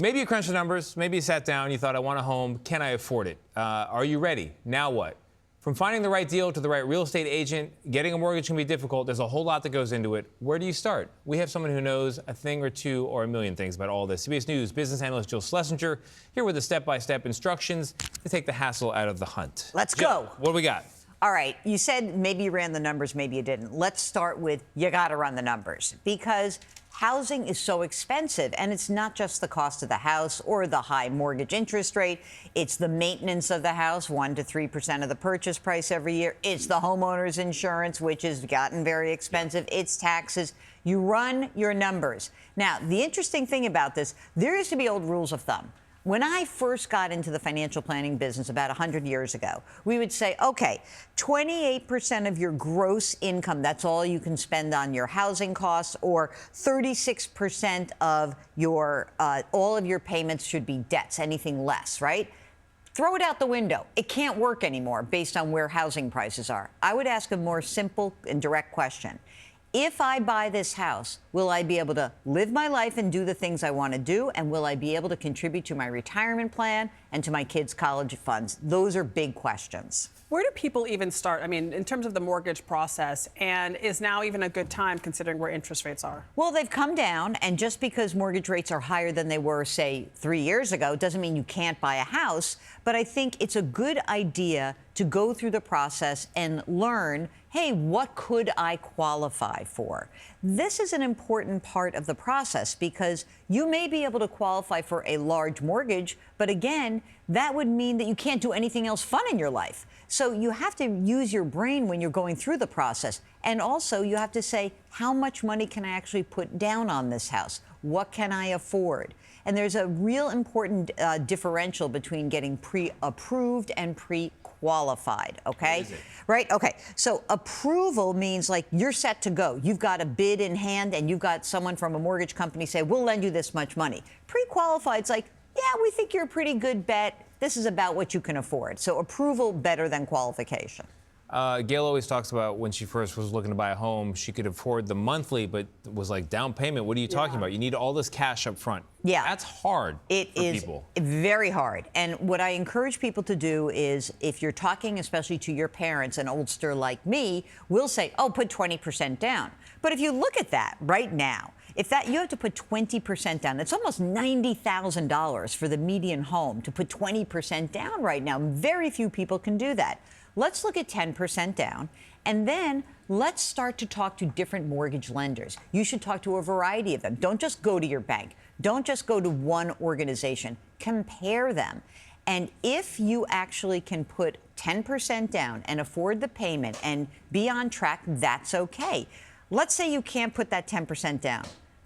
Maybe you crunched the numbers. Maybe you sat down. You thought, I want a home. Can I afford it? Are you ready? Now what? From finding the right deal to the right real estate agent, getting a mortgage can be difficult. There's a whole lot that goes into it. Where do you start? We have someone who knows a thing or two or a million things about all this. CBS News business analyst Jill Schlesinger here with the step-by-step instructions to take the hassle out of the hunt. Let's Jill, go. What do we got? All right. You said maybe you ran the numbers, maybe you didn't. Let's start with you got to run the numbers because housing is so expensive, and it's not just the cost of the house or the high mortgage interest rate. It's the maintenance of the house, 1% to 3% of the purchase price every year. It's the homeowner's insurance, which has gotten very expensive. It's taxes. You run your numbers. Now, the interesting thing about this, there used to be old rules of thumb. When I first got into the financial planning business about 100 years ago, we would say, okay, 28% of your gross income, that's all you can spend on your housing costs, or 36% of your, all of your payments should be debts, anything less, right? Throw it out the window. It can't work anymore based on where housing prices are. I would ask a more simple and direct question. If I buy this house, will I be able to live my life and do the things I want to do? And will I be able to contribute to my retirement plan and to my kids' college funds? Those are big questions. Where do people even start? I mean, in terms of the mortgage process, and is now even a good time considering where interest rates are? Well, they've come down, and just because mortgage rates are higher than they were, say, 3 years ago, doesn't mean you can't buy a house. But I think it's a good idea to go through the process and learn, hey, what could I qualify for? This is an important part of the process because you may be able to qualify for a large mortgage, but again, that would mean that you can't do anything else fun in your life. So you have to use your brain when you're going through the process. And also you have to say, how much money can I actually put down on this house? What can I afford? And there's a real important differential between getting pre-approved and pre-qualified, okay? Right? Okay. So approval means like you're set to go. You've got a bid in hand and you've got someone from a mortgage company say, we'll lend you this much money. Pre-qualified's like, yeah, we think you're a pretty good bet. This is about what you can afford. So approval better than qualification. Gayle always talks about when she first was looking to buy a home, she could afford the monthly, but it was like down payment. What are you talking about? You need all this cash up front. Yeah. That's hard for people. It is very hard. And what I encourage people to do is if you're talking especially to your parents, an oldster like me, we'll say, oh, put 20% down. But if you look at that right now, if that you have to put 20% down, it's almost $90,000 for the median home to put 20% down right now. Very few people can do that. Let's look at 10% down, and then let's start to talk to different mortgage lenders. You should talk to a variety of them. Don't just go to your bank. Don't just go to one organization. Compare them. And if you actually can put 10% down and afford the payment and be on track, that's okay. Let's say you can't put that 10% down.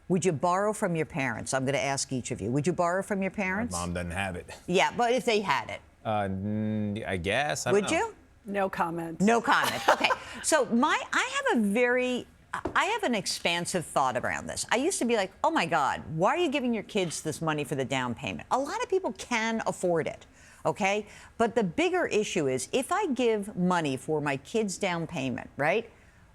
Would you borrow from your parents? I'm going to ask each of you. Would you borrow from your parents? My mom doesn't have it. Yeah, but if they had it. I guess. I don't know. Would you? No comment. No comment. Okay. So I have an expansive thought around this. I used to be like, oh my God, why are you giving your kids this money for the down payment? A lot of people can afford it. Okay. But the bigger issue is if I give money for my kid's down payment, right?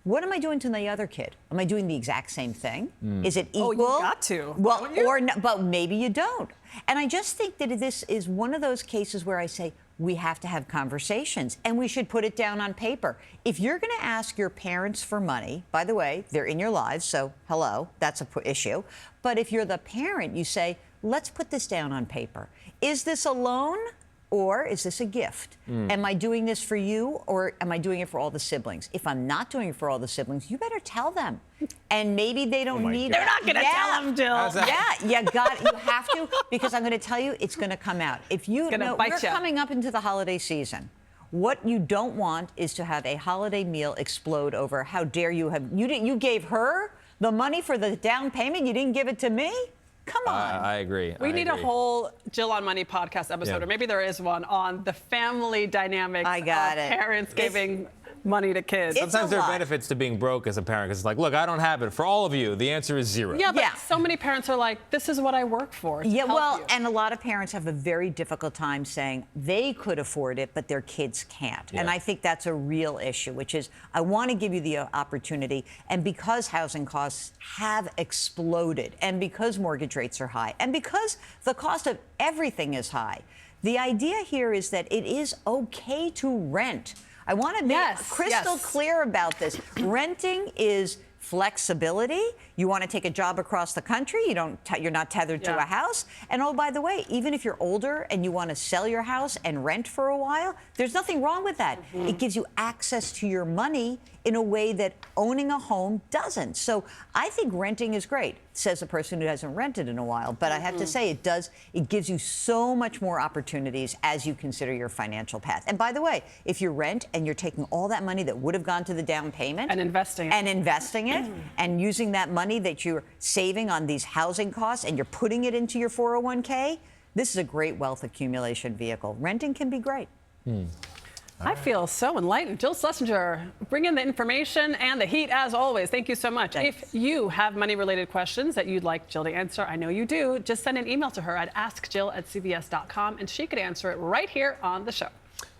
What am I doing to the other kid? Am I doing the exact same thing? Is it equal? Oh, you got to. Well, or no, but maybe you don't. And I just think that this is one of those cases where I say we have to have conversations and we should put it down on paper. If you're going to ask your parents for money, by the way, they're in your lives, so hello, that's an issue. But if you're the parent, you say, let's put this down on paper. Is this a loan? Or is this a gift? Am I doing this for you or am I doing it for all the siblings? If I'm not doing it for all the siblings, you better tell them. And maybe they don't need it. They're not going to tell them, Jill. Yeah, you have to, because I'm going to tell you, it's going to come out. If you know, we're coming up into the holiday season. What you don't want is to have a holiday meal explode over how dare you have, you gave her the money for the down payment, you didn't give it to me? Come on. I agree. We need a whole Jill on Money podcast episode, or maybe there is one, on the family dynamics of parents giving money to kids. It's Sometimes a there are lot. benefits to being broke as a parent, because it's like, look, I don't have it. For all of you, the answer is zero. Yeah, but Yeah. so many parents are like, this is what I work for. to Yeah, help well, you. and a lot of parents have a very difficult time saying they could afford it, but their kids can't. And Yeah. I think that's a real issue, which is I want to give you the opportunity. And because housing costs have exploded, and because mortgage rates are high, and because the cost of everything is high, the idea here is that it is okay to rent. I want to be crystal clear about this. Renting is flexibility. You want to take a job across the country, you're not tethered to a house. And oh, by the way, even if you're older and you want to sell your house and rent for a while, there's nothing wrong with that. It gives you access to your money in a way that owning a home doesn't. So I think renting is great, says a person who hasn't rented in a while. But I have to say, it gives you so much more opportunities as you consider your financial path. And by the way, if you rent and you're taking all that money that would have gone to the down payment And investing it. and using that money that you're saving on these housing costs and you're putting it into your 401k, this is a great wealth accumulation vehicle. Renting can be great. I feel so enlightened. Jill Schlesinger, bring in the information and the heat as always. Thank you so much. Thanks. If you have money-related questions that you'd like Jill to answer, I know you do, just send an email to her at askjill@cbs.com and she could answer it right here on the show.